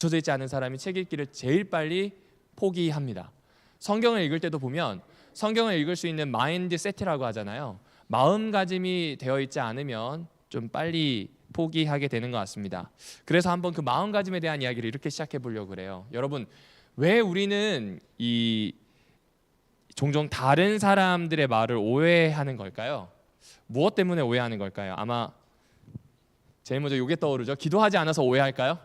갖춰져 있지 않은 사람이 책 읽기를 제일 빨리 포기합니다. 성경을 읽을 때도 보면 성경을 읽을 수 있는 마인드 세트라고 하잖아요. 마음가짐이 되어 있지 않으면 좀 빨리 포기하게 되는 것 같습니다. 그래서 한번 그 마음가짐에 대한 이야기를 이렇게 시작해 보려고 그래요. 여러분, 왜 우리는 종종 다른 사람들의 말을 오해하는 걸까요? 무엇 때문에 오해하는 걸까요? 아마 제일 먼저 이게 떠오르죠. 기도하지 않아서 오해할까요?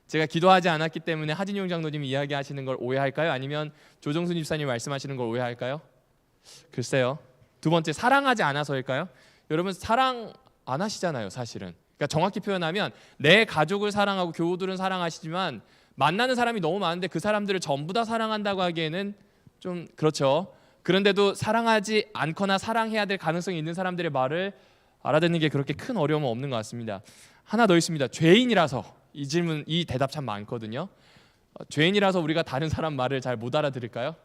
제가 기도하지 않았기 때문에 하진용 장로님이 이야기하시는 걸 오해할까요? 아니면 조정순 집사님이 말씀하시는 걸 오해할까요? 글쎄요. 두 번째, 사랑하지 않아서일까요? 여러분, 사랑 안 하시잖아요, 사실은. 그러니까 정확히 표현하면 내 가족을 사랑하고 교우들은 사랑하시지만 만나는 사람이 너무 많은데 그 사람들을 전부 다 사랑한다고 하기에는 좀 그렇죠. 그런데도 사랑하지 않거나 사랑해야 될 가능성이 있는 사람들의 말을 알아듣는 게 그렇게 큰 어려움은 없는 것 같습니다. 하나 더 있습니다. 죄인이라서. 이 대답 참 많거든요. 죄인이라서 우리가 다른 사람 말을 잘 못 알아들을까요?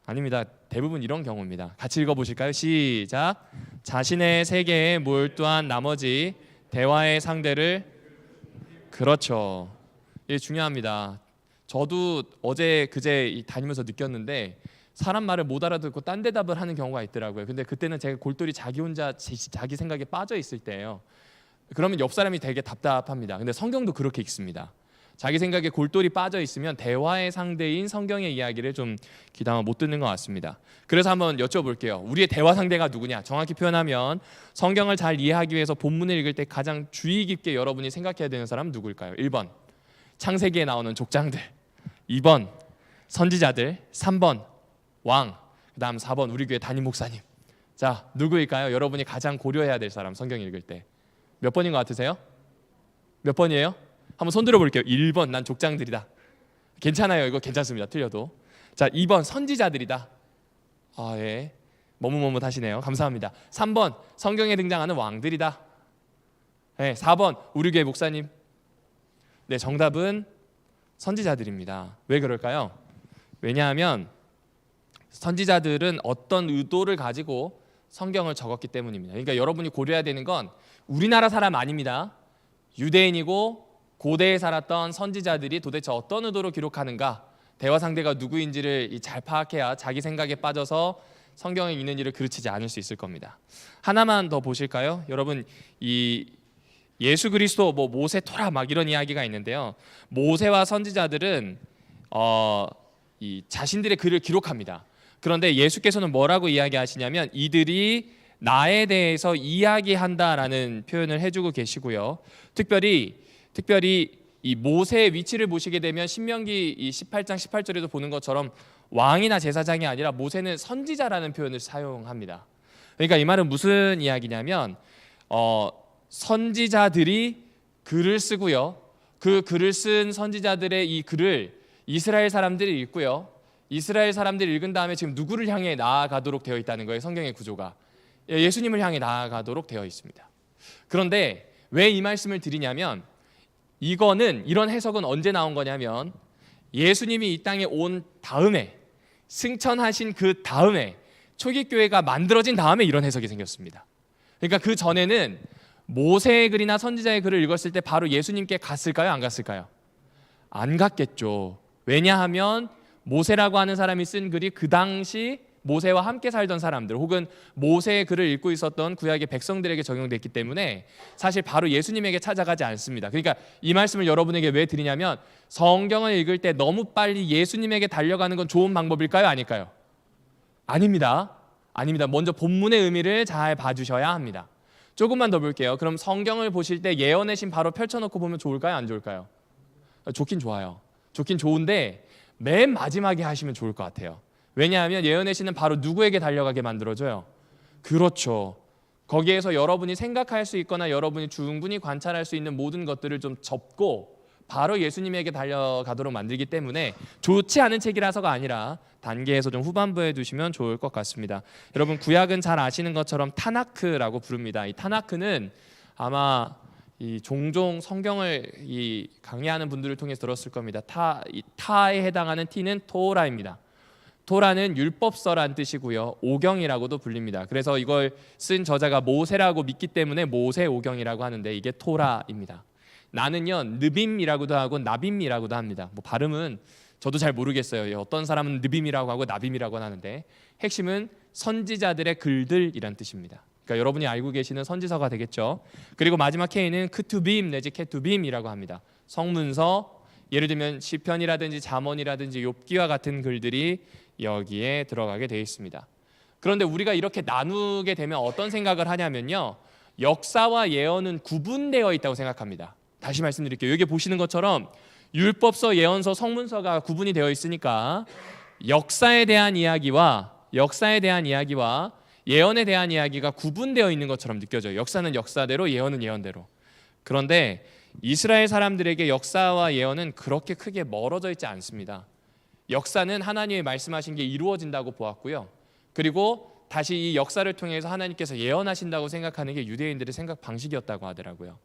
아닙니다. 대부분 이런 경우입니다. 같이 읽어보실까요? 시작. 자신의 세계에 몰두한 나머지 대화의 상대를. 그렇죠. 이게 중요합니다. 저도 어제 그제 다니면서 느꼈는데 사람 말을 못 알아듣고 딴 대답을 하는 경우가 있더라고요. 근데 그때는 제가 골똘히 자기 혼자 자기 생각에 빠져 있을 때예요. 그러면 옆 사람이 되게 답답합니다. 근데 성경도 그렇게 읽습니다. 자기 생각에 골똘히 빠져 있으면 대화의 상대인 성경의 이야기를 좀 귀담아 못 듣는 것 같습니다. 그래서 한번 여쭤볼게요. 우리의 대화 상대가 누구냐? 정확히 표현하면 성경을 잘 이해하기 위해서 본문을 읽을 때 가장 주의 깊게 여러분이 생각해야 되는 사람은 누구일까요? 1번 창세기에 나오는 족장들, 2번 선지자들, 3번 왕, 그 다음 4번 우리 교회 담임 목사님. 자, 누구일까요? 여러분이 가장 고려해야 될 사람, 성경 읽을 때 몇 번인 것 같으세요? 몇 번이에요? 한번 손 들어볼게요. 1번 난 족장들이다. 괜찮아요. 이거 괜찮습니다. 틀려도. 자, 2번 선지자들이다. 아, 예. 머뭇머뭇하시네요. 감사합니다. 3번 성경에 등장하는 왕들이다. 네, 4번 우리 교회 목사님. 네, 정답은 선지자들입니다. 왜 그럴까요? 왜냐하면 선지자들은 어떤 의도를 가지고 성경을 적었기 때문입니다. 그러니까 여러분이 고려해야 되는 건 우리나라 사람 아닙니다. 유대인이고 고대에 살았던 선지자들이 도대체 어떤 의도로 기록하는가, 대화 상대가 누구인지를 잘 파악해야 자기 생각에 빠져서 성경에 있는 일을 그르치지 않을 수 있을 겁니다. 하나만 더 보실까요? 여러분, 이 예수 그리스도, 모세, 토라 막 이런 이야기가 있는데요. 모세와 선지자들은 이 자신들의 글을 기록합니다. 그런데 예수께서는 뭐라고 이야기하시냐면 이들이 나에 대해서 이야기한다라는 표현을 해주고 계시고요. 특별히 이 모세의 위치를 보시게 되면 신명기 이 18장 18절에도 보는 것처럼 왕이나 제사장이 아니라 모세는 선지자라는 표현을 사용합니다. 그러니까 이 말은 무슨 이야기냐면 선지자들이 글을 쓰고요. 그 글을 쓴 선지자들의 이 글을 이스라엘 사람들이 읽고요. 이스라엘 사람들이 읽은 다음에 지금 누구를 향해 나아가도록 되어 있다는 거예요. 성경의 구조가 예수님을 향해 나아가도록 되어 있습니다. 그런데 왜 이 말씀을 드리냐면 이런 해석은 언제 나온 거냐면 예수님이 이 땅에 온 다음에, 승천하신 그 다음에, 초기교회가 만들어진 다음에 이런 해석이 생겼습니다. 그러니까 그 전에는 모세의 글이나 선지자의 글을 읽었을 때 바로 예수님께 갔을까요? 안 갔을까요? 안 갔겠죠. 왜냐하면 모세라고 하는 사람이 쓴 글이 그 당시 모세와 함께 살던 사람들 혹은 모세의 글을 읽고 있었던 구약의 백성들에게 적용됐기 때문에 사실 바로 예수님에게 찾아가지 않습니다. 그러니까 이 말씀을 여러분에게 왜 드리냐면 성경을 읽을 때 너무 빨리 예수님에게 달려가는 건 좋은 방법일까요? 아닐까요? 아닙니다. 먼저 본문의 의미를 잘 봐주셔야 합니다. 조금만 더 볼게요. 그럼 성경을 보실 때 예언의 신 바로 펼쳐놓고 보면 좋을까요? 안 좋을까요? 좋긴 좋아요. 좋긴 좋은데 맨 마지막에 하시면 좋을 것 같아요. 왜냐하면 예언의 신은 바로 누구에게 달려가게 만들어줘요? 그렇죠. 거기에서 여러분이 생각할 수 있거나 여러분이 충분히 관찰할 수 있는 모든 것들을 좀 접고 바로 예수님에게 달려가도록 만들기 때문에 좋지 않은 책이라서가 아니라 단계에서 좀 후반부에 두시면 좋을 것 같습니다. 여러분, 구약은 잘 아시는 것처럼 타나크라고 부릅니다. 이 타나크는 아마 종종 성경을 강의하는 분들을 통해서 들었을 겁니다. 타에 해당하는 T는 토라입니다. 토라는 율법서란 뜻이고요. 오경이라고도 불립니다. 그래서 이걸 쓴 저자가 모세라고 믿기 때문에 모세오경이라고 하는데 이게 토라입니다. 나는요 느빔이라고도 하고 나빔이라고도 합니다. 뭐 발음은 저도 잘 모르겠어요. 어떤 사람은 느빔이라고 하고 나빔이라고 하는데 핵심은 선지자들의 글들이란 뜻입니다. 그러니까 여러분이 알고 계시는 선지서가 되겠죠. 그리고 마지막 K는 크투빔 내지 케투빔이라고 합니다. 성문서, 예를 들면 시편이라든지 잠언이라든지 욥기와 같은 글들이 여기에 들어가게 되어 있습니다. 그런데 우리가 이렇게 나누게 되면 어떤 생각을 하냐면요, 역사와 예언은 구분되어 있다고 생각합니다. 다시 말씀드릴게요. 여기 보시는 것처럼 율법서, 예언서, 성문서가 구분이 되어 있으니까 역사에 대한 이야기와 예언에 대한 이야기가 구분되어 있는 것처럼 느껴져요. 역사는 역사대로, 예언은 예언대로. 그런데 이스라엘 사람들에게 역사와 예언은 그렇게 크게 멀어져 있지 않습니다. 역사는 하나님이 말씀하신 게 이루어진다고 보았고요. 그리고 다시 이 역사를 통해서 하나님께서 예언하신다고 생각하는 게 유대인들의 생각 방식이었다고 하더라고요.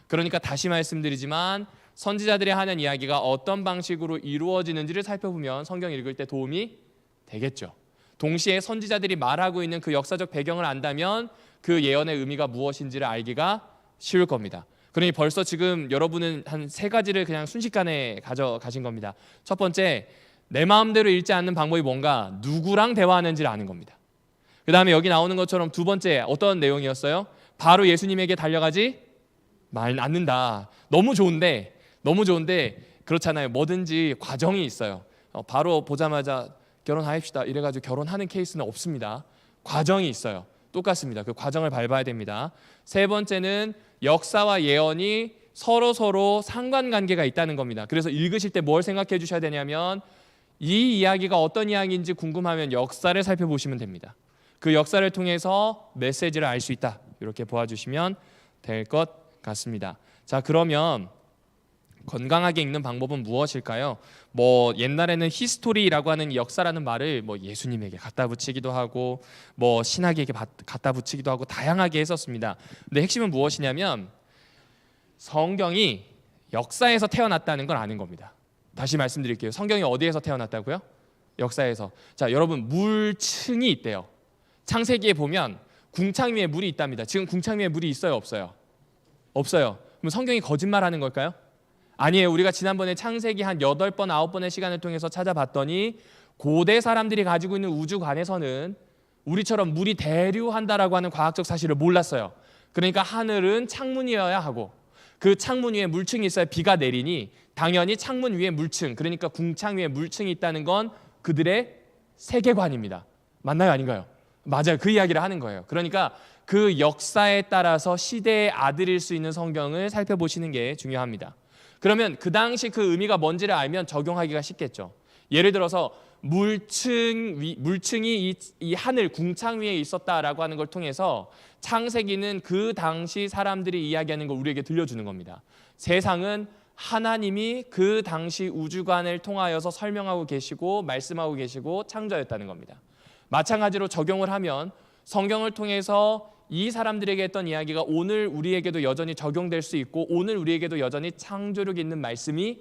그러니까 다시 말씀드리지만 선지자들이 하는 이야기가 어떤 방식으로 이루어지는지를 살펴보면 성경 읽을 때 도움이 되겠죠. 동시에 선지자들이 말하고 있는 그 역사적 배경을 안다면 그 예언의 의미가 무엇인지를 알기가 쉬울 겁니다. 그러니 벌써 지금 여러분은 한 3가지를 그냥 순식간에 가져가신 겁니다. 첫 번째, 내 마음대로 읽지 않는 방법이 뭔가, 누구랑 대화하는지를 아는 겁니다. 그 다음에 여기 나오는 것처럼 두 번째 어떤 내용이었어요? 바로 예수님에게 달려가지 않는다. 너무 좋은데 그렇잖아요. 뭐든지 과정이 있어요. 바로 보자마자 결혼합시다 이래가지고 결혼하는 케이스는 없습니다. 과정이 있어요. 똑같습니다. 그 과정을 밟아야 됩니다. 세 번째는 역사와 예언이 서로 상관관계가 있다는 겁니다. 그래서 읽으실 때 뭘 생각해 주셔야 되냐면, 이 이야기가 어떤 이야기인지 궁금하면 역사를 살펴보시면 됩니다. 그 역사를 통해서 메시지를 알 수 있다. 이렇게 보아주시면 될 것 같습니다. 자, 그러면 건강하게 읽는 방법은 무엇일까요? 뭐 옛날에는 히스토리라고 하는 역사라는 말을 뭐 예수님에게 갖다 붙이기도 하고 뭐 신학에게 갖다 붙이기도 하고 다양하게 했었습니다. 근데 핵심은 무엇이냐면 성경이 역사에서 태어났다는 걸 아는 겁니다. 다시 말씀드릴게요. 성경이 어디에서 태어났다고요? 역사에서. 자, 여러분 물층이 있대요. 창세기에 보면 궁창 위에 물이 있답니다. 지금 궁창 위에 물이 있어요, 없어요? 없어요. 그럼 성경이 거짓말하는 걸까요? 아니에요. 우리가 지난번에 창세기 한 8번, 9번의 시간을 통해서 찾아봤더니 고대 사람들이 가지고 있는 우주관에서는 우리처럼 물이 대류한다라고 하는 과학적 사실을 몰랐어요. 그러니까 하늘은 창문이어야 하고 그 창문 위에 물층이 있어야 비가 내리니 당연히 창문 위에 물층, 그러니까 궁창 위에 물층이 있다는 건 그들의 세계관입니다. 맞나요? 아닌가요? 맞아요. 그 이야기를 하는 거예요. 그러니까 그 역사에 따라서 시대의 아들일 수 있는 성경을 살펴보시는 게 중요합니다. 그러면 그 당시 그 의미가 뭔지를 알면 적용하기가 쉽겠죠. 예를 들어서 물층이 이 하늘 궁창 위에 있었다라고 하는 걸 통해서 창세기는 그 당시 사람들이 이야기하는 걸 우리에게 들려주는 겁니다. 세상은 하나님이 그 당시 우주관을 통하여서 설명하고 계시고 말씀하고 계시고 창조했다는 겁니다. 마찬가지로 적용을 하면 성경을 통해서 이 사람들에게 했던 이야기가 오늘 우리에게도 여전히 적용될 수 있고 오늘 우리에게도 여전히 창조력 있는 말씀이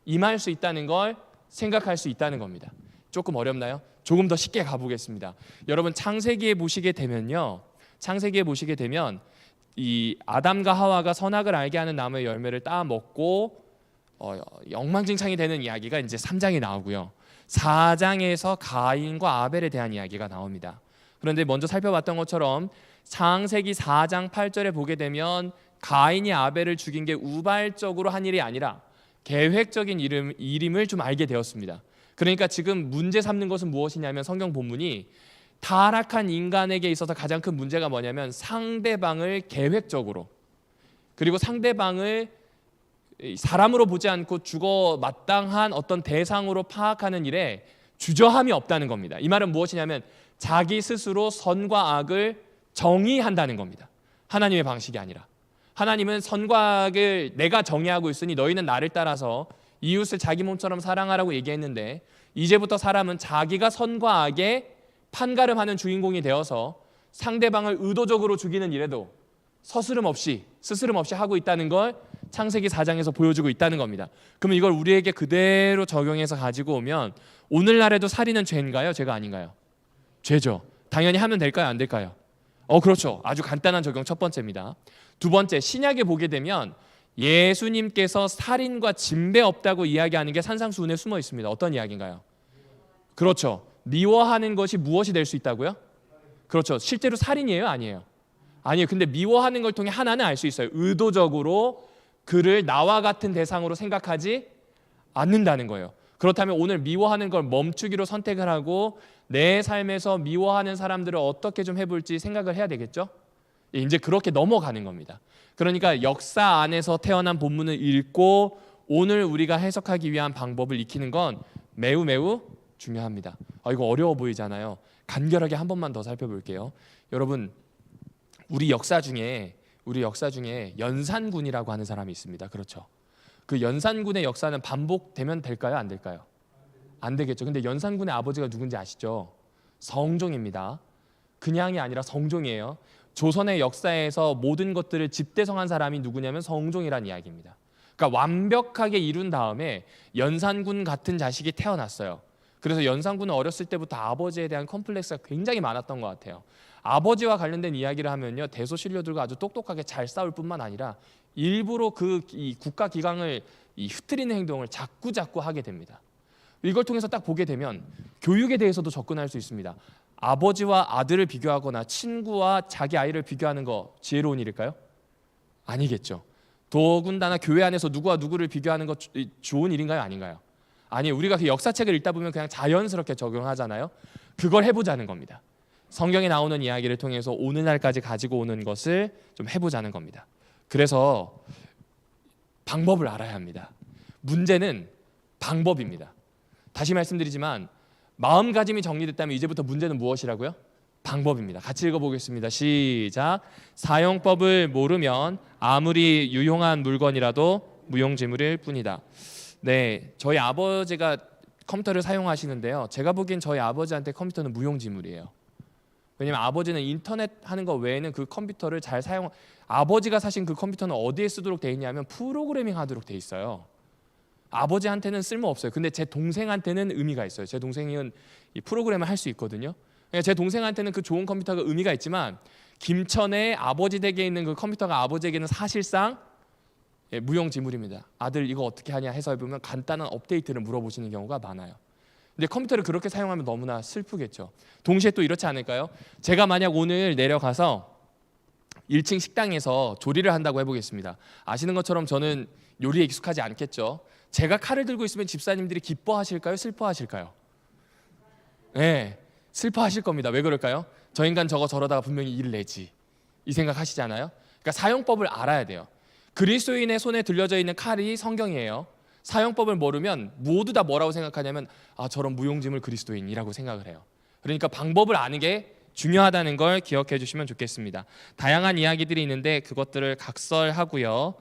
임할 수 있다는 걸 생각할 수 있다는 겁니다. 조금 어렵나요? 조금 더 쉽게 가보겠습니다. 여러분 창세기에 보시게 되면 이 아담과 하와가 선악을 알게 하는 나무의 열매를 따 먹고 엉망진창이 되는 이야기가 이제 3장에 나오고요. 4장에서 가인과 아벨에 대한 이야기가 나옵니다. 그런데 먼저 살펴봤던 것처럼 창세기 4장 8절에 보게 되면 가인이 아벨을 죽인 게 우발적으로 한 일이 아니라 계획적인 일임을 좀 알게 되었습니다. 그러니까 지금 문제 삼는 것은 무엇이냐면 성경 본문이 타락한 인간에게 있어서 가장 큰 문제가 뭐냐면 상대방을 계획적으로, 그리고 상대방을 사람으로 보지 않고 죽어 마땅한 어떤 대상으로 파악하는 일에 주저함이 없다는 겁니다. 이 말은 무엇이냐면 자기 스스로 선과 악을 정의한다는 겁니다. 하나님의 방식이 아니라. 하나님은 선과 악을 내가 정의하고 있으니 너희는 나를 따라서 이웃을 자기 몸처럼 사랑하라고 얘기했는데, 이제부터 사람은 자기가 선과 악의 판가름하는 주인공이 되어서 상대방을 의도적으로 죽이는 일에도 스스럼 없이 하고 있다는 걸 창세기 4장에서 보여주고 있다는 겁니다. 그러면 이걸 우리에게 그대로 적용해서 가지고 오면 오늘날에도 살인은 죄인가요? 죄가 아닌가요? 죄죠. 당연히 하면 될까요? 안 될까요? 그렇죠. 아주 간단한 적용 첫 번째입니다. 두 번째, 신약에 보게 되면 예수님께서 살인과 진배 없다고 이야기하는 게 산상수훈에 숨어 있습니다. 어떤 이야기인가요? 그렇죠. 미워하는 것이 무엇이 될 수 있다고요? 그렇죠. 실제로 살인이에요? 아니에요? 아니에요. 근데 미워하는 걸 통해 하나는 알 수 있어요. 의도적으로 그를 나와 같은 대상으로 생각하지 않는다는 거예요. 그렇다면 오늘 미워하는 걸 멈추기로 선택을 하고 내 삶에서 미워하는 사람들을 어떻게 좀 해볼지 생각을 해야 되겠죠? 이제 그렇게 넘어가는 겁니다. 그러니까 역사 안에서 태어난 본문을 읽고 오늘 우리가 해석하기 위한 방법을 익히는 건 매우 매우 중요합니다. 이거 어려워 보이잖아요. 간결하게 한 번만 더 살펴볼게요. 여러분, 우리 역사 중에 연산군이라고 하는 사람이 있습니다. 그렇죠? 그 연산군의 역사는 반복되면 될까요? 안 될까요? 안 되겠죠. 근데 연산군의 아버지가 누군지 아시죠? 성종입니다. 그냥이 아니라 성종이에요. 조선의 역사에서 모든 것들을 집대성한 사람이 누구냐면 성종이란 이야기입니다. 그러니까 완벽하게 이룬 다음에 연산군 같은 자식이 태어났어요. 그래서 연산군은 어렸을 때부터 아버지에 대한 컴플렉스가 굉장히 많았던 것 같아요. 아버지와 관련된 이야기를 하면요, 대소신료들과 아주 똑똑하게 잘 싸울 뿐만 아니라 일부러 이 국가 기강을 흐트리는 행동을 자꾸 하게 됩니다. 이걸 통해서 딱 보게 되면 교육에 대해서도 접근할 수 있습니다. 아버지와 아들을 비교하거나 친구와 자기 아이를 비교하는 거 지혜로운 일일까요? 아니겠죠. 더군다나 교회 안에서 누구와 누구를 비교하는 거 좋은 일인가요? 아닌가요? 아니에요. 우리가 그 역사책을 읽다 보면 그냥 자연스럽게 적용하잖아요. 그걸 해보자는 겁니다. 성경에 나오는 이야기를 통해서 오늘날까지 가지고 오는 것을 좀 해보자는 겁니다. 그래서 방법을 알아야 합니다. 문제는 방법입니다. 다시 말씀드리지만 마음가짐이 정리됐다면 이제부터 문제는 무엇이라고요? 방법입니다. 같이 읽어보겠습니다. 시작. 사용법을 모르면 아무리 유용한 물건이라도 무용지물일 뿐이다. 네, 저희 아버지가 컴퓨터를 사용하시는데요. 제가 보기엔 저희 아버지한테 컴퓨터는 무용지물이에요. 왜냐면 아버지는 인터넷 하는 거 외에는 그 컴퓨터를 잘 아버지가 사신 그 컴퓨터는 어디에 쓰도록 돼 있냐면 프로그래밍 하도록 돼 있어요. 아버지한테는 쓸모없어요. 근데 제 동생한테는 의미가 있어요. 제 동생은 이 프로그램을 할 수 있거든요. 그러니까 제 동생한테는 그 좋은 컴퓨터가 의미가 있지만 김천에 아버지 댁에 있는 그 컴퓨터가 아버지에게는 사실상 무용지물입니다. 아들 이거 어떻게 하냐 해서 해보면 간단한 업데이트를 물어보시는 경우가 많아요. 근데 컴퓨터를 그렇게 사용하면 너무나 슬프겠죠. 동시에 또 이렇지 않을까요? 제가 만약 오늘 내려가서 1층 식당에서 조리를 한다고 해보겠습니다. 아시는 것처럼 저는 요리에 익숙하지 않겠죠. 제가 칼을 들고 있으면 집사님들이 기뻐하실까요? 슬퍼하실까요? 네, 슬퍼하실 겁니다. 왜 그럴까요? 저 인간 저러다가 분명히 일을 내지 이 생각 하시잖아요. 그러니까 사용법을 알아야 돼요. 그리스도인의 손에 들려져 있는 칼이 성경이에요. 사용법을 모르면 모두 다 뭐라고 생각하냐면 저런 무용지물 그리스도인이라고 생각을 해요. 그러니까 방법을 아는 게 중요하다는 걸 기억해 주시면 좋겠습니다. 다양한 이야기들이 있는데 그것들을 각설하고요.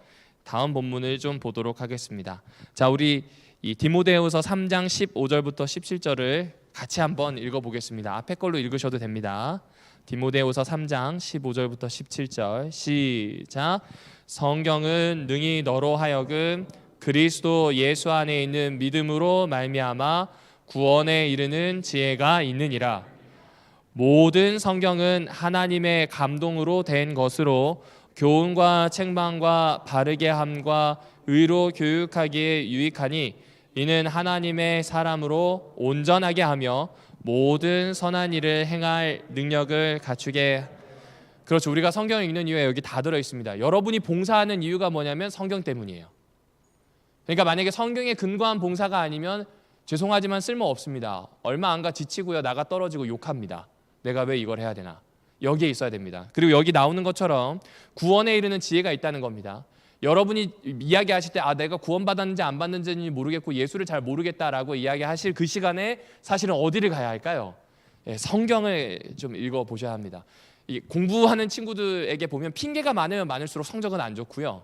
다음 본문을 좀 보도록 하겠습니다. 자, 우리 이 디모데후서 3장 15절부터 17절을 같이 한번 읽어보겠습니다. 앞에 걸로 읽으셔도 됩니다. 디모데후서 3장 15절부터 17절 시작. 성경은 능히 너로 하여금 그리스도 예수 안에 있는 믿음으로 말미암아 구원에 이르는 지혜가 있느니라. 모든 성경은 하나님의 감동으로 된 것으로 교훈과 책망과 바르게 함과 의로 교육하기에 유익하니 이는 하나님의 사람으로 온전하게 하며 모든 선한 일을 행할 능력을 갖추게. 그렇죠. 우리가 성경을 읽는 이유에 여기 다 들어 있습니다. 여러분이 봉사하는 이유가 뭐냐면 성경 때문이에요. 그러니까 만약에 성경에 근거한 봉사가 아니면 죄송하지만 쓸모없습니다. 얼마 안 가 지치고요. 나가 떨어지고 욕합니다. 내가 왜 이걸 해야 되나. 여기에 있어야 됩니다. 그리고 여기 나오는 것처럼 구원에 이르는 지혜가 있다는 겁니다. 여러분이 이야기하실 때 내가 구원받았는지 안 받는지 모르겠고 예수를 잘 모르겠다라고 이야기하실 그 시간에 사실은 어디를 가야 할까요? 성경을 좀 읽어보셔야 합니다. 공부하는 친구들에게 보면 핑계가 많으면 많을수록 성적은 안 좋고요.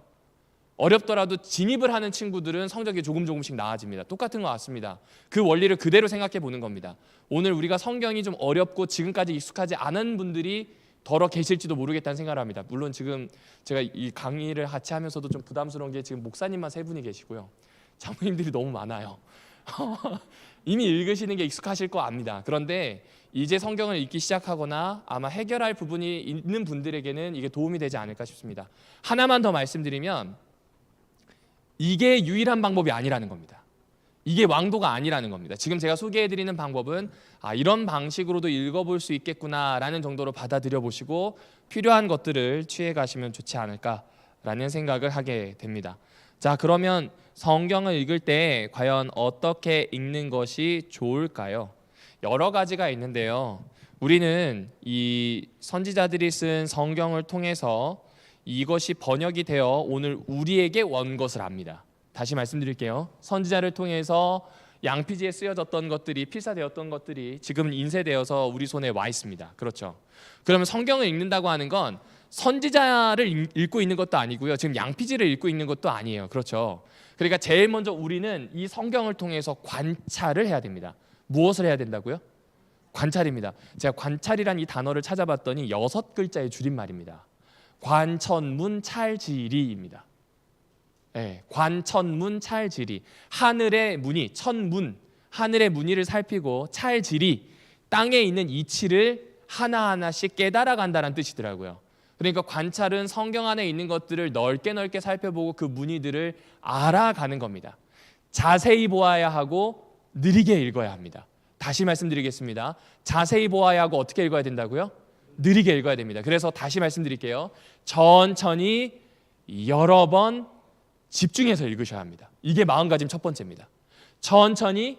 어렵더라도 진입을 하는 친구들은 성적이 조금씩 나아집니다. 똑같은 것 같습니다. 그 원리를 그대로 생각해 보는 겁니다. 오늘 우리가 성경이 좀 어렵고 지금까지 익숙하지 않은 분들이 더러 계실지도 모르겠다는 생각을 합니다. 물론 지금 제가 이 강의를 같이 하면서도 좀 부담스러운 게 지금 목사님만 3분이 계시고요. 장로님들이 너무 많아요. 이미 읽으시는 게 익숙하실 거 압니다. 그런데 이제 성경을 읽기 시작하거나 아마 해결할 부분이 있는 분들에게는 이게 도움이 되지 않을까 싶습니다. 하나만 더 말씀드리면 이게 유일한 방법이 아니라는 겁니다. 이게 왕도가 아니라는 겁니다. 지금 제가 소개해드리는 방법은 이런 방식으로도 읽어볼 수 있겠구나라는 정도로 받아들여 보시고 필요한 것들을 취해 가시면 좋지 않을까라는 생각을 하게 됩니다. 자, 그러면 성경을 읽을 때 과연 어떻게 읽는 것이 좋을까요? 여러 가지가 있는데요. 우리는 이 선지자들이 쓴 성경을 통해서 이것이 번역이 되어 오늘 우리에게 온 것을 압니다. 다시 말씀드릴게요. 선지자를 통해서 양피지에 쓰여졌던 것들이, 필사되었던 것들이 지금 인쇄되어서 우리 손에 와 있습니다. 그렇죠? 그러면 성경을 읽는다고 하는 건 선지자를 읽고 있는 것도 아니고요. 지금 양피지를 읽고 있는 것도 아니에요. 그렇죠? 그러니까 제일 먼저 우리는 이 성경을 통해서 관찰을 해야 됩니다. 무엇을 해야 된다고요? 관찰입니다. 제가 관찰이란 이 단어를 찾아봤더니 6글자의 줄임말입니다. 관천문찰지리입니다. 네, 관천문찰지리. 하늘의 문이, 천문, 하늘의 문의를 살피고 찰지리, 땅에 있는 이치를 하나하나씩 깨달아간다는 뜻이더라고요. 그러니까 관찰은 성경 안에 있는 것들을 넓게 살펴보고 그 문의들을 알아가는 겁니다. 자세히 보아야 하고 느리게 읽어야 합니다. 다시 말씀드리겠습니다. 자세히 보아야 하고 어떻게 읽어야 된다고요? 느리게 읽어야 됩니다. 그래서 다시 말씀드릴게요. 천천히 여러 번 집중해서 읽으셔야 합니다. 이게 마음가짐 첫 번째입니다. 천천히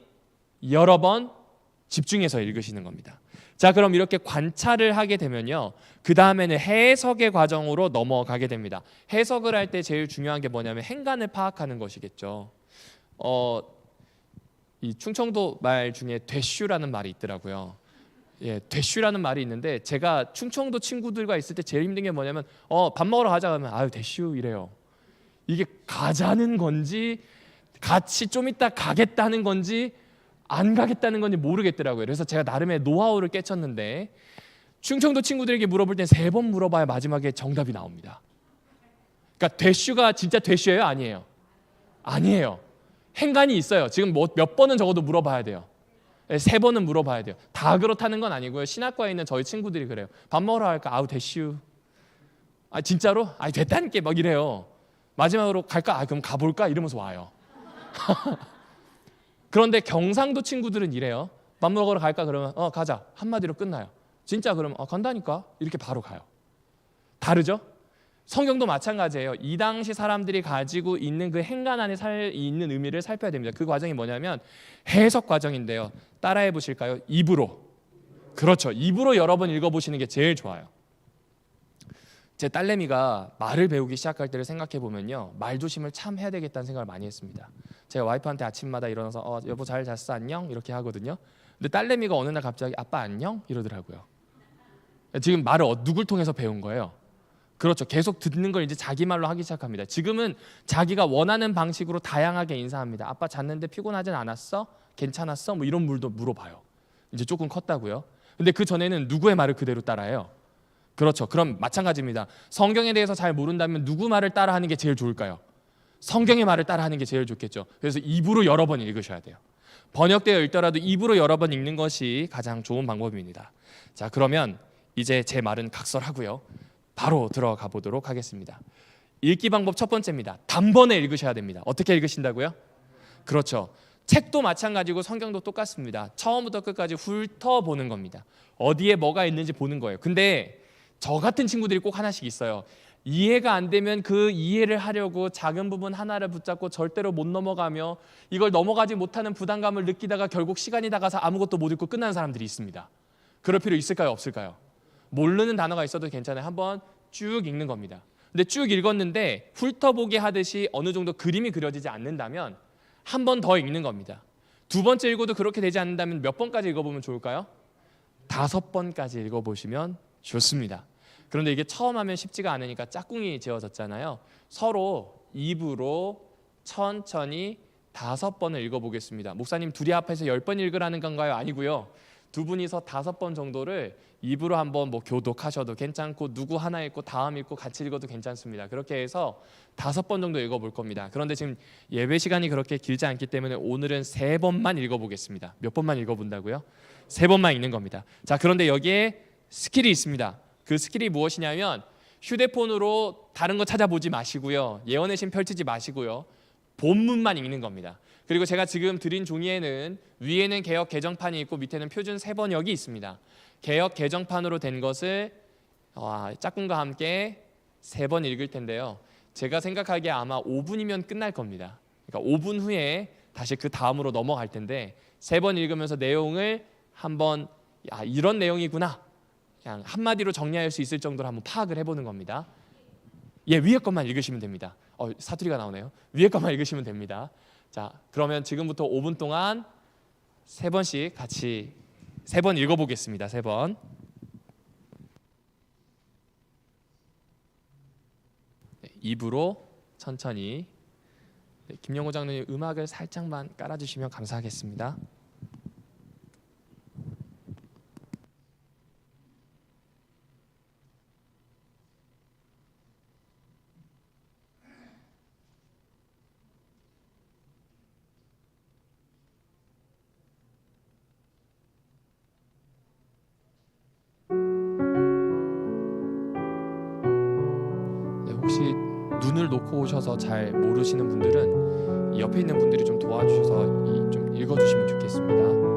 여러 번 집중해서 읽으시는 겁니다. 자, 그럼 이렇게 관찰을 하게 되면요, 그 다음에는 해석의 과정으로 넘어가게 됩니다. 해석을 할 때 제일 중요한 게 뭐냐면 행간을 파악하는 것이겠죠. 이 충청도 말 중에 되슈라는 말이 있더라고요. 예, 되슈라는 말이 있는데 제가 충청도 친구들과 있을 때 제일 힘든 게 뭐냐면 밥 먹으러 가자 하면 아유 되슈 이래요. 이게 가자는 건지 같이 좀 이따 가겠다는 건지 안 가겠다는 건지 모르겠더라고요. 그래서 제가 나름의 노하우를 깨쳤는데 충청도 친구들에게 물어볼 땐 3번 물어봐야 마지막에 정답이 나옵니다. 그러니까 되슈가 진짜 되슈예요? 아니에요? 아니에요. 행간이 있어요. 지금 몇 번은 적어도 물어봐야 돼요. 3번은 물어봐야 돼요. 다 그렇다는 건 아니고요. 신학과에 있는 저희 친구들이 그래요. 밥 먹으러 갈까? 아우 되슈. 진짜로? 됐다니까 막 이래요. 마지막으로 갈까? 그럼 가볼까? 이러면서 와요. 그런데 경상도 친구들은 이래요. 밥 먹으러 갈까? 그러면 가자. 한마디로 끝나요. 진짜 그러면 간다니까? 이렇게 바로 가요. 다르죠? 성경도 마찬가지예요. 이 당시 사람들이 가지고 있는 그 행간 안에 있는 의미를 살펴야 됩니다. 그 과정이 뭐냐면 해석 과정인데요. 따라해 보실까요? 입으로. 그렇죠. 입으로 여러 번 읽어보시는 게 제일 좋아요. 제 딸내미가 말을 배우기 시작할 때를 생각해 보면요, 말 조심을 참 해야 되겠다는 생각을 많이 했습니다. 제가 와이프한테 아침마다 일어나서 여보 잘 잤어 안녕 이렇게 하거든요. 근데 딸내미가 어느 날 갑자기 아빠 안녕 이러더라고요. 지금 말을 누굴 통해서 배운 거예요? 그렇죠. 계속 듣는 걸 이제 자기 말로 하기 시작합니다. 지금은 자기가 원하는 방식으로 다양하게 인사합니다. 아빠 잤는데 피곤하진 않았어? 괜찮았어? 뭐 이런 물도 물어봐요. 이제 조금 컸다고요. 근데 그 전에는 누구의 말을 그대로 따라해요? 그렇죠. 그럼 마찬가지입니다. 성경에 대해서 잘 모른다면 누구 말을 따라하는 게 제일 좋을까요? 성경의 말을 따라하는 게 제일 좋겠죠. 그래서 입으로 여러 번 읽으셔야 돼요. 번역되어 있더라도 입으로 여러 번 읽는 것이 가장 좋은 방법입니다. 자, 그러면 이제 제 말은 각설하고요. 바로 들어가 보도록 하겠습니다. 읽기 방법 첫 번째입니다. 단번에 읽으셔야 됩니다. 어떻게 읽으신다고요? 그렇죠. 책도 마찬가지고 성경도 똑같습니다. 처음부터 끝까지 훑어보는 겁니다. 어디에 뭐가 있는지 보는 거예요. 근데 저 같은 친구들이 꼭 하나씩 있어요. 이해가 안 되면 그 이해를 하려고 작은 부분 하나를 붙잡고 절대로 못 넘어가며 이걸 넘어가지 못하는 부담감을 느끼다가 결국 시간이 다가서 아무것도 못 읽고 끝나는 사람들이 있습니다. 그럴 필요 있을까요? 없을까요? 모르는 단어가 있어도 괜찮아요. 한번 쭉 읽는 겁니다. 근데 쭉 읽었는데 훑어보기 하듯이 어느 정도 그림이 그려지지 않는다면 한 번 더 읽는 겁니다. 두 번째 읽어도 그렇게 되지 않는다면 몇 번까지 읽어보면 좋을까요? 5번까지 읽어보시면 좋습니다. 그런데 이게 처음 하면 쉽지가 않으니까 짝꿍이 지어졌잖아요. 서로 입으로 천천히 5번을 읽어보겠습니다. 목사님 둘이 앞에서 10번 읽으라는 건가요? 아니고요. 두 분이서 5번 정도를 입으로 한번 교독하셔도 괜찮고 누구 하나 읽고 다음 읽고 같이 읽어도 괜찮습니다. 그렇게 해서 5번 정도 읽어볼 겁니다. 그런데 지금 예배 시간이 그렇게 길지 않기 때문에 오늘은 3번만 읽어보겠습니다. 몇 번만 읽어본다고요? 3번만 읽는 겁니다. 자, 그런데 여기에 스킬이 있습니다. 그 스킬이 무엇이냐면 휴대폰으로 다른 거 찾아보지 마시고요. 예언의 신 펼치지 마시고요. 본문만 읽는 겁니다. 그리고 제가 지금 드린 종이에는 위에는 개역 개정판이 있고 밑에는 표준 세번역이 있습니다. 개역 개정판으로 된 것을 짝꿍과 함께 3번 읽을 텐데요. 제가 생각하기에 아마 5분이면 끝날 겁니다. 그러니까 5분 후에 다시 그 다음으로 넘어갈 텐데 3번 읽으면서 내용을 한번 이런 내용이구나 그냥 한마디로 정리할 수 있을 정도로 한번 파악을 해보는 겁니다. 위에 것만 읽으시면 됩니다. 사투리가 나오네요. 위에 것만 읽으시면 됩니다. 자, 그러면 지금부터 5분 동안 3번씩 같이 3번 읽어보겠습니다. 3번. 입으로 천천히. 김영호 장로님 음악을 살짝만 깔아주시면 감사하겠습니다. 혹시 눈을 놓고 오셔서 잘 모르시는 분들은 옆에 있는 분들이 좀 도와주셔서 좀 읽어주시면 좋겠습니다.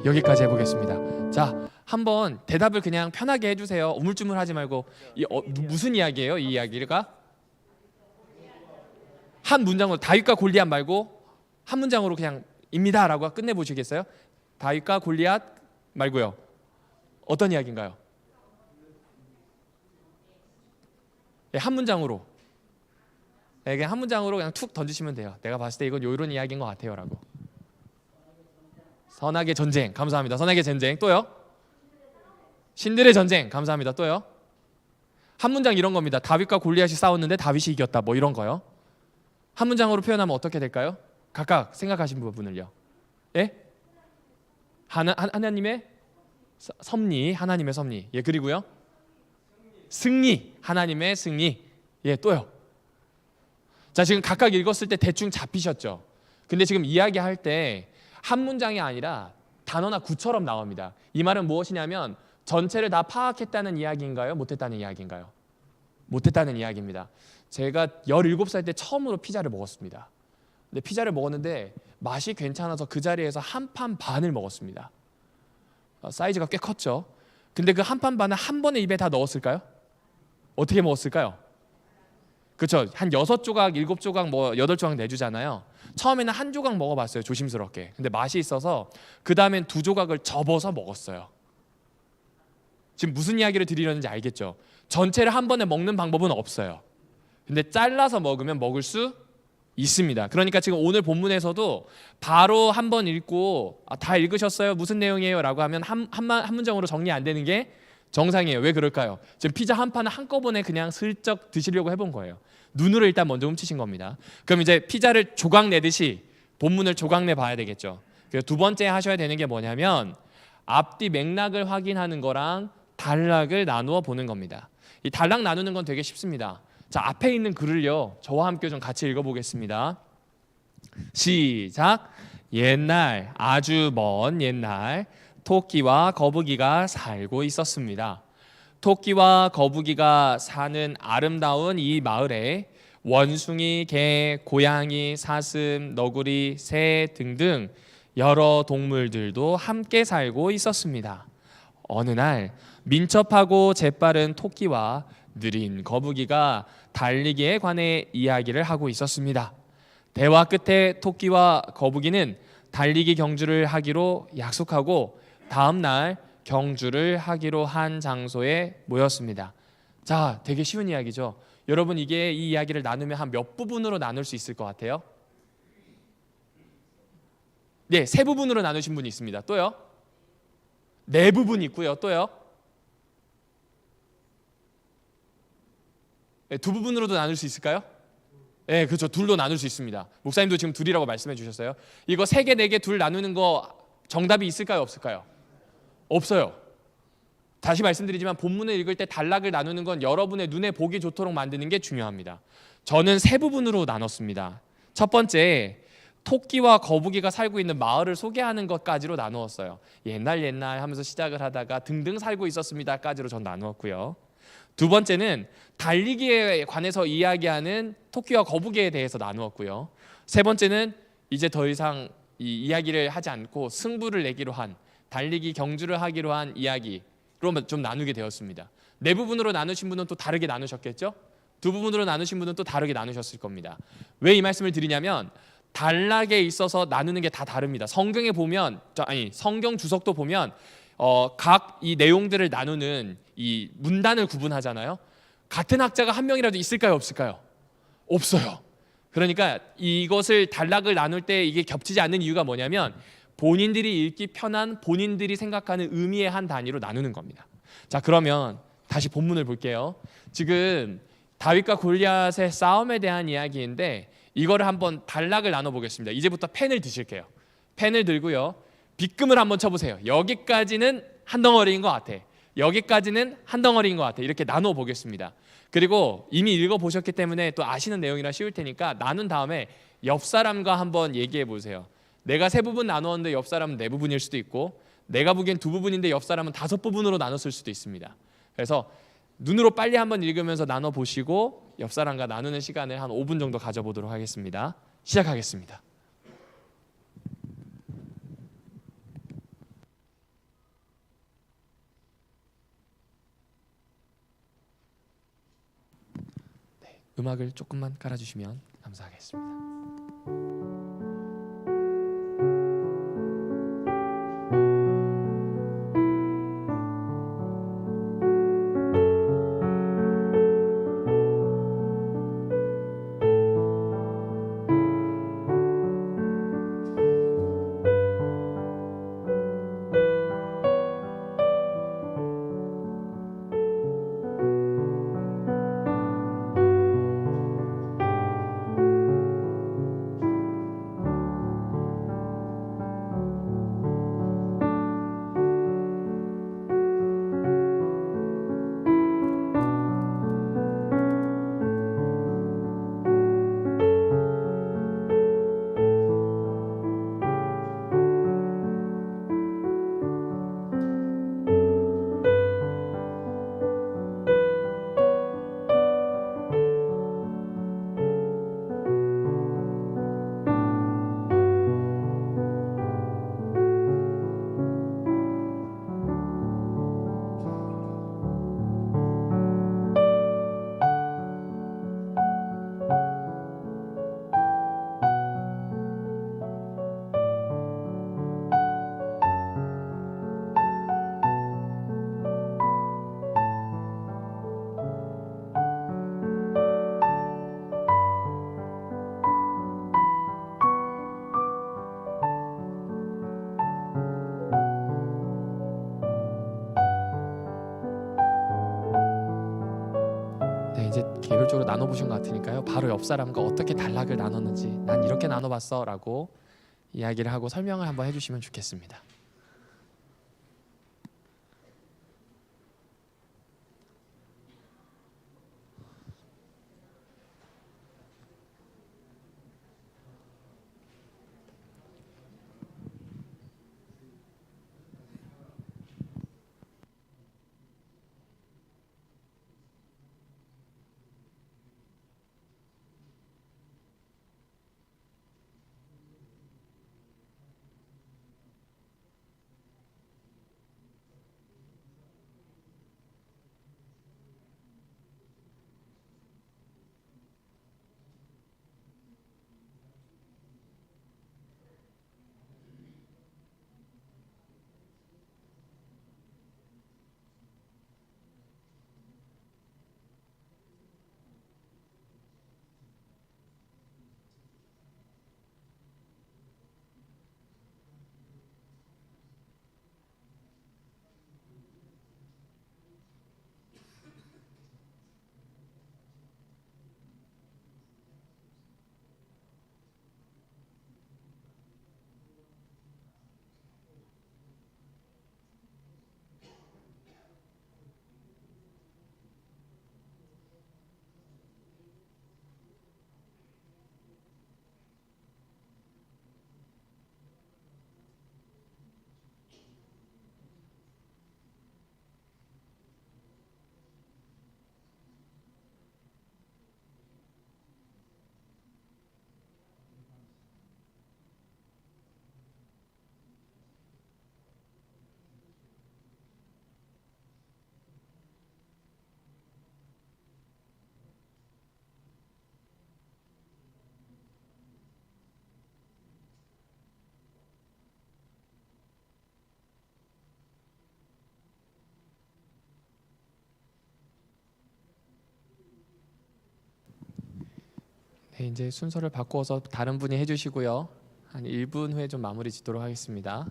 여기까지 해보겠습니다. 자, 한번 대답을 그냥 편하게 해주세요. 우물쭈물하지 말고. 무슨 이야기예요? 이 이야기가 한 문장으로, 다윗과 골리앗 말고 한 문장으로 그냥 입니다라고 끝내보시겠어요? 다윗과 골리앗 말고요. 어떤 이야기인가요? 네, 한 문장으로. 네, 그냥 한 문장으로 그냥 툭 던지시면 돼요. 내가 봤을 때 이건 이런 이야기인 것 같아요 라고. 선악의 전쟁. 감사합니다. 선악의 전쟁. 또요? 신들의 전쟁. 감사합니다. 또요? 한 문장 이런 겁니다. 다윗과 골리앗이 싸웠는데 다윗이 이겼다. 뭐 이런 거요. 한 문장으로 표현하면 어떻게 될까요? 각각 생각하신 부분을요. 예? 하나님의 섭리. 하나님의 섭리. 예, 그리고요? 승리. 하나님의 승리. 예, 또요? 자, 지금 각각 읽었을 때 대충 잡히셨죠? 근데 지금 이야기할 때 한 문장이 아니라 단어나 구처럼 나옵니다. 이 말은 무엇이냐면 전체를 다 파악했다는 이야기인가요? 못했다는 이야기인가요? 못했다는 이야기입니다. 제가 17살 때 처음으로 피자를 먹었습니다. 근데 피자를 먹었는데 맛이 괜찮아서 그 자리에서 한 판 반을 먹었습니다. 사이즈가 꽤 컸죠. 근데 그 한 판 반을 한 번에 입에 다 넣었을까요? 어떻게 먹었을까요? 그렇죠. 한 6조각, 7조각, 뭐 8조각 내주잖아요. 처음에는 한 조각 먹어봤어요. 조심스럽게. 근데 맛이 있어서 그 다음엔 2조각을 접어서 먹었어요. 지금 무슨 이야기를 드리려는지 알겠죠? 전체를 한 번에 먹는 방법은 없어요. 근데 잘라서 먹으면 먹을 수 있습니다. 그러니까 지금 오늘 본문에서도 바로 한 번 읽고 다 읽으셨어요? 무슨 내용이에요? 라고 하면 한 문장으로 정리 안 되는 게 정상이에요. 왜 그럴까요? 지금 피자 한 판을 한꺼번에 그냥 슬쩍 드시려고 해본 거예요. 눈으로 일단 먼저 훔치신 겁니다. 그럼 이제 피자를 조각 내듯이 본문을 조각 내 봐야 되겠죠. 그래서 두 번째 하셔야 되는 게 뭐냐면 앞뒤 맥락을 확인하는 거랑 단락을 나누어 보는 겁니다. 이 단락 나누는 건 되게 쉽습니다. 자, 앞에 있는 글을요, 저와 함께 좀 같이 읽어보겠습니다. 시작. 옛날, 아주 먼 옛날 토끼와 거북이가 살고 있었습니다. 토끼와 거북이가 사는 아름다운 이 마을에 원숭이, 개, 고양이, 사슴, 너구리, 새 등등 여러 동물들도 함께 살고 있었습니다. 어느 날 민첩하고 재빠른 토끼와 느린 거북이가 달리기에 관해 이야기를 하고 있었습니다. 대화 끝에 토끼와 거북이는 달리기 경주를 하기로 약속하고 다음 날 경주를 하기로 한 장소에 모였습니다. 자, 되게 쉬운 이야기죠. 여러분, 이게 이 이야기를 나누면 한 몇 부분으로 나눌 수 있을 것 같아요? 네, 세 부분으로 나누신 분이 있습니다. 또요? 네 부분 있고요. 또요? 네, 두 부분으로도 나눌 수 있을까요? 네, 그렇죠. 둘로 나눌 수 있습니다. 목사님도 지금 둘이라고 말씀해 주셨어요. 이거 3개, 4개 둘 나누는 거 정답이 있을까요? 없을까요? 없어요. 다시 말씀드리지만 본문을 읽을 때 단락을 나누는 건 여러분의 눈에 보기 좋도록 만드는 게 중요합니다. 저는 세 부분으로 나눴습니다. 첫 번째, 토끼와 거북이가 살고 있는 마을을 소개하는 것까지로 나누었어요. 옛날 하면서 시작을 하다가 등등 살고 있었습니다까지로 전 나누었고요. 두 번째는 달리기에 관해서 이야기하는 토끼와 거북이에 대해서 나누었고요. 세 번째는 이제 더 이상 이 이야기를 하지 않고 승부를 내기로 한, 달리기 경주를 하기로 한 이야기로 좀 나누게 되었습니다. 네 부분으로 나누신 분은 또 다르게 나누셨겠죠? 두 부분으로 나누신 분은 또 다르게 나누셨을 겁니다. 왜 이 말씀을 드리냐면 단락에 있어서 나누는 게 다 다릅니다. 성경에 보면, 성경 주석도 보면 각 이 내용들을 나누는 이 문단을 구분하잖아요. 같은 학자가 한 명이라도 있을까요? 없을까요? 없어요. 그러니까 이것을 단락을 나눌 때 이게 겹치지 않는 이유가 뭐냐면 본인들이 읽기 편한, 본인들이 생각하는 의미의 한 단위로 나누는 겁니다. 자, 그러면 다시 본문을 볼게요. 지금 다윗과 골리앗의 싸움에 대한 이야기인데 이거를 한번 단락을 나눠보겠습니다. 이제부터 펜을 드실게요. 펜을 들고요, 빗금을 한번 쳐보세요. 여기까지는 한 덩어리인 것 같아, 여기까지는 한 덩어리인 것 같아, 이렇게 나눠 보겠습니다. 그리고 이미 읽어보셨기 때문에 또 아시는 내용이라 쉬울 테니까 나눈 다음에 옆 사람과 한번 얘기해 보세요. 내가 세 부분 나누었는데 옆 사람은 네 부분일 수도 있고, 내가 보기엔 두 부분인데 옆 사람은 5부분으로 나눴을 수도 있습니다. 그래서 눈으로 빨리 한번 읽으면서 나눠보시고 옆 사람과 나누는 시간을 한 5분 정도 가져보도록 하겠습니다. 시작하겠습니다. 음악을 조금만 깔아주시면 감사하겠습니다. 네, 이제 개별적으로 나눠보신 것 같으니까요. 바로 옆 사람과 어떻게 단락을 나눴는지 난 이렇게 나눠봤어 라고 이야기를 하고 설명을 한번 해주시면 좋겠습니다. 네, 이제 순서를 바꾸어서 다른 분이 해주시고요. 한 1분 후에 좀 마무리 짓도록 하겠습니다.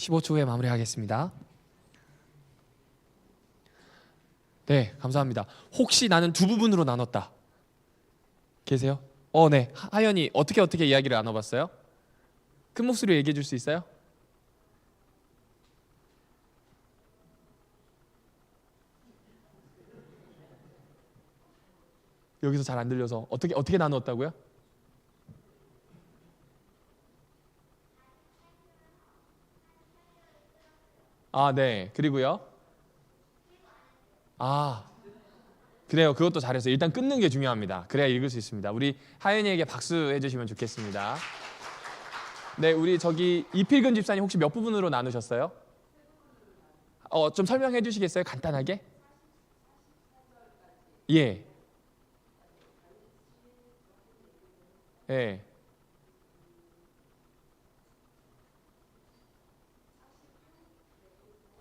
15초 후에 마무리하겠습니다. 네, 감사합니다. 혹시 나는 두 부분으로 나눴다 계세요? 네. 하연이 어떻게 이야기를 나눠봤어요? 큰 목소리로 얘기해 줄 수 있어요? 여기서 잘 안 들려서 어떻게 나누었다고요? 네. 그리고요. 그래요. 그것도 잘했어요. 일단 끊는 게 중요합니다. 그래야 읽을 수 있습니다. 우리 하연이에게 박수 해주시면 좋겠습니다. 네, 우리 저기 이필근 집사님 혹시 몇 부분으로 나누셨어요? 좀 설명해 주시겠어요? 간단하게? 예. 예.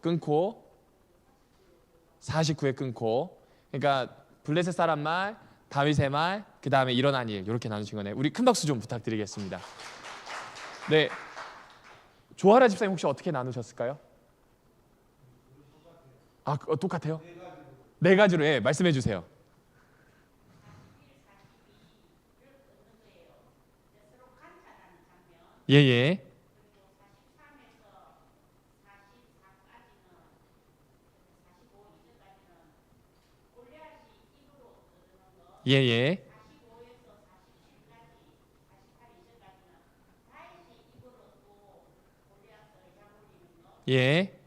끊고 49회 끊고, 그러니까 블레셋 사람 말, 다윗의 말, 그 다음에 일어난 일, 이렇게 나누신 거네요. 우리 큰 박수 좀 부탁드리겠습니다. 네, 조아라 집사님 혹시 어떻게 나누셨을까요? 똑같아요? 네 가지로. 예, 말씀해 주세요. 예예. 예예. 예.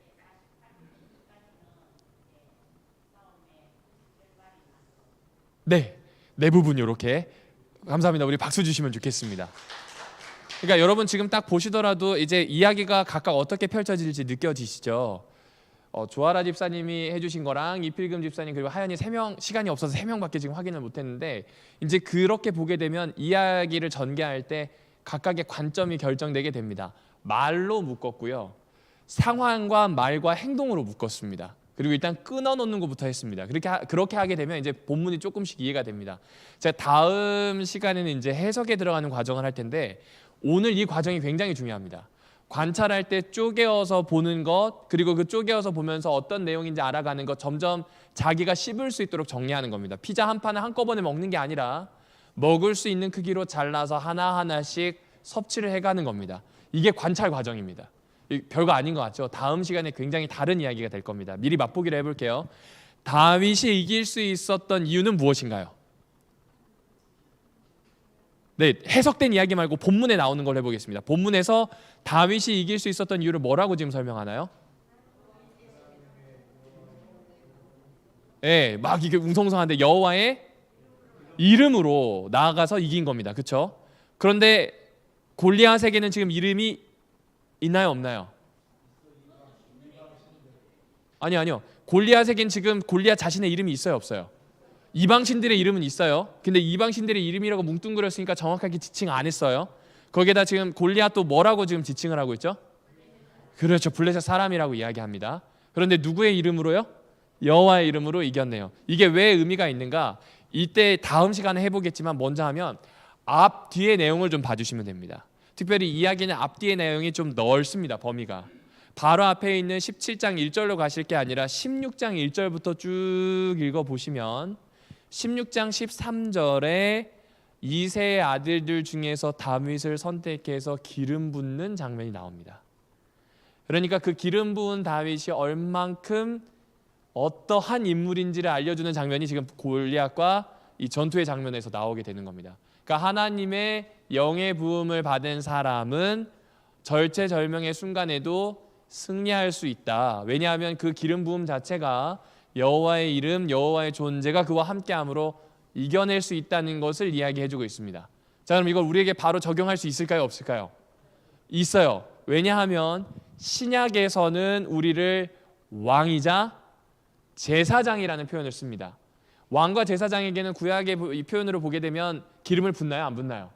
네, 네 부분 이렇게. 감사합니다. 우리 박수 주시면 좋겠습니다. 그러니까 여러분 지금 딱 보시더라도 이제 이야기가 각각 어떻게 펼쳐질지 느껴지시죠? 조아라 집사님이 해주신 거랑 이필금 집사님 그리고 하연이 3명, 시간이 없어서 3명밖에 지금 확인을 못했는데, 이제 그렇게 보게 되면 이야기를 전개할 때 각각의 관점이 결정되게 됩니다. 말로 묶었고요, 상황과 말과 행동으로 묶었습니다. 그리고 일단 끊어놓는 것부터 했습니다. 그렇게 하게 되면 이제 본문이 조금씩 이해가 됩니다. 제가 다음 시간에는 이제 해석에 들어가는 과정을 할 텐데, 오늘 이 과정이 굉장히 중요합니다. 관찰할 때 쪼개어서 보는 것, 그리고 그 쪼개어서 보면서 어떤 내용인지 알아가는 것, 점점 자기가 씹을 수 있도록 정리하는 겁니다. 피자 한 판을 한꺼번에 먹는 게 아니라 먹을 수 있는 크기로 잘라서 하나하나씩 섭취를 해가는 겁니다. 이게 관찰 과정입니다. 별거 아닌 것 같죠? 다음 시간에 굉장히 다른 이야기가 될 겁니다. 미리 맛보기를 해볼게요. 다윗이 이길 수 있었던 이유는 무엇인가요? 네, 해석된 이야기 말고 본문에 나오는 걸 해보겠습니다. 본문에서 다윗이 이길 수 있었던 이유를 뭐라고 지금 설명하나요? 네, 막 이게 웅성성한데 여호와의 이름으로 나아가서 이긴 겁니다. 그렇죠? 그런데 골리앗에게는 지금 이름이 있나요, 없나요? 아니요. 골리앗에겐 지금 골리앗 자신의 이름이 있어요, 없어요? 이방신들의 이름은 있어요. 근데 이방신들의 이름이라고 뭉뚱그렸으니까 정확하게 지칭 안 했어요. 거기에다 지금 골리앗도 뭐라고 지금 지칭을 하고 있죠? 그렇죠. 블레셋 사람이라고 이야기합니다. 그런데 누구의 이름으로요? 여호와의 이름으로 이겼네요. 이게 왜 의미가 있는가? 이때 다음 시간에 해보겠지만 먼저 하면 앞 뒤의 내용을 좀 봐주시면 됩니다. 특별히 이야기는 앞뒤의 내용이 좀 넓습니다. 범위가. 바로 앞에 있는 17장 1절로 가실 게 아니라 16장 1절부터 쭉 읽어보시면 16장 13절에 이새의 아들들 중에서 다윗을 선택해서 기름 붓는 장면이 나옵니다. 그러니까 그 기름 부은 다윗이 얼만큼 어떠한 인물인지를 알려주는 장면이 지금 골리앗과 이 전투의 장면에서 나오게 되는 겁니다. 그러니까 하나님의 영의 부음을 받은 사람은 절체절명의 순간에도 승리할 수 있다. 왜냐하면 그 기름 부음 자체가 여호와의 이름, 여호와의 존재가 그와 함께함으로 이겨낼 수 있다는 것을 이야기해주고 있습니다. 자, 그럼 이걸 우리에게 바로 적용할 수 있을까요, 없을까요? 있어요. 왜냐하면 신약에서는 우리를 왕이자 제사장이라는 표현을 씁니다. 왕과 제사장에게는 구약의 이 표현으로 보게 되면 기름을 붓나요, 안 붓나요?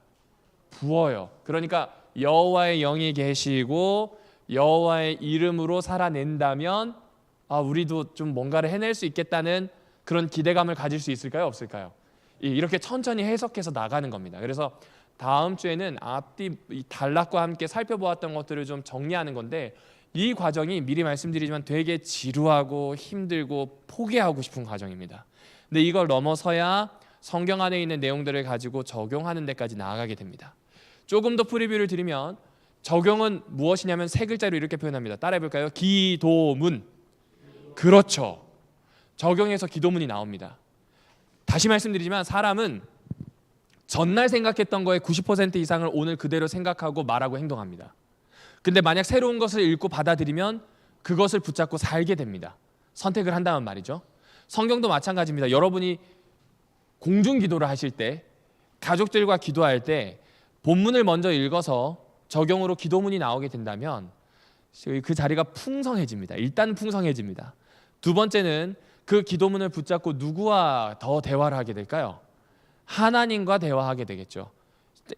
부어요. 그러니까 여호와의 영이 계시고 여호와의 이름으로 살아낸다면 우리도 좀 뭔가를 해낼 수 있겠다는 그런 기대감을 가질 수 있을까요, 없을까요? 이렇게 천천히 해석해서 나가는 겁니다. 그래서 다음 주에는 앞뒤 단락과 함께 살펴보았던 것들을 좀 정리하는 건데, 이 과정이 미리 말씀드리지만 되게 지루하고 힘들고 포기하고 싶은 과정입니다. 근데 이걸 넘어서야 성경 안에 있는 내용들을 가지고 적용하는 데까지 나아가게 됩니다. 조금 더 프리뷰를 드리면 적용은 무엇이냐면 세 글자로 이렇게 표현합니다. 따라해 볼까요? 기도문. 그렇죠. 적용에서 기도문이 나옵니다. 다시 말씀드리지만 사람은 전날 생각했던 거의 90% 이상을 오늘 그대로 생각하고 말하고 행동합니다. 근데 만약 새로운 것을 읽고 받아들이면 그것을 붙잡고 살게 됩니다. 선택을 한다면 말이죠. 성경도 마찬가지입니다. 여러분이 공중 기도를 하실 때, 가족들과 기도할 때 본문을 먼저 읽어서 적용으로 기도문이 나오게 된다면 그 자리가 풍성해집니다. 일단 풍성해집니다. 두 번째는 그 기도문을 붙잡고 누구와 더 대화를 하게 될까요? 하나님과 대화하게 되겠죠.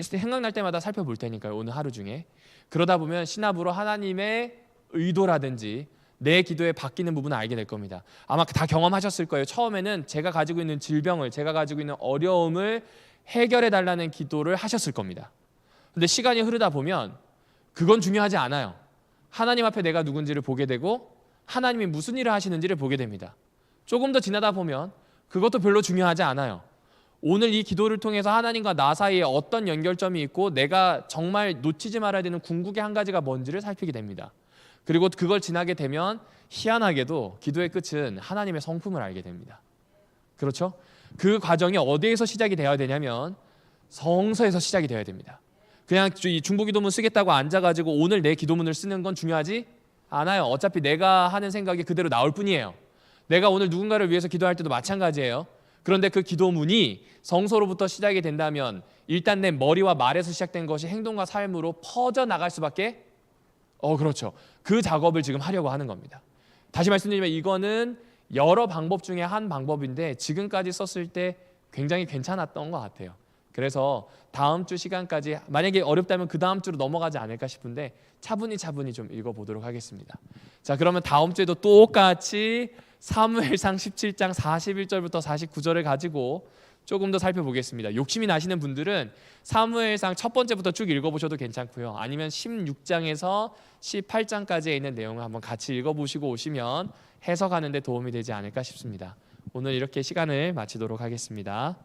생각날 때마다 살펴볼 테니까요. 오늘 하루 중에. 그러다 보면 신압으로 하나님의 의도라든지 내 기도에 바뀌는 부분을 알게 될 겁니다. 아마 다 경험하셨을 거예요. 처음에는 제가 가지고 있는 질병을, 제가 가지고 있는 어려움을 해결해 달라는 기도를 하셨을 겁니다. 근데 시간이 흐르다 보면 그건 중요하지 않아요. 하나님 앞에 내가 누군지를 보게 되고 하나님이 무슨 일을 하시는지를 보게 됩니다. 조금 더 지나다 보면 그것도 별로 중요하지 않아요. 오늘 이 기도를 통해서 하나님과 나 사이에 어떤 연결점이 있고 내가 정말 놓치지 말아야 되는 궁극의 한 가지가 뭔지를 살피게 됩니다. 그리고 그걸 지나게 되면 희한하게도 기도의 끝은 하나님의 성품을 알게 됩니다. 그렇죠? 그 과정이 어디에서 시작이 되어야 되냐면 성서에서 시작이 되어야 됩니다. 그냥 이 중보기도문 쓰겠다고 앉아가지고 오늘 내 기도문을 쓰는 건 중요하지 않아요. 어차피 내가 하는 생각이 그대로 나올 뿐이에요. 내가 오늘 누군가를 위해서 기도할 때도 마찬가지예요. 그런데 그 기도문이 성서로부터 시작이 된다면 일단 내 머리와 말에서 시작된 것이 행동과 삶으로 퍼져나갈 수밖에 그렇죠. 그 작업을 지금 하려고 하는 겁니다. 다시 말씀드리면 이거는 여러 방법 중에 한 방법인데 지금까지 썼을 때 굉장히 괜찮았던 것 같아요. 그래서 다음 주 시간까지 만약에 어렵다면 그 다음 주로 넘어가지 않을까 싶은데 차분히 좀 읽어보도록 하겠습니다. 자, 그러면 다음 주에도 똑같이 사무엘상 17장 41절부터 49절을 가지고 조금 더 살펴보겠습니다. 욕심이 나시는 분들은 사무엘상 첫 번째부터 쭉 읽어보셔도 괜찮고요. 아니면 16장에서 18장까지에 있는 내용을 한번 같이 읽어보시고 오시면 해석하는 데 도움이 되지 않을까 싶습니다. 오늘 이렇게 시간을 마치도록 하겠습니다.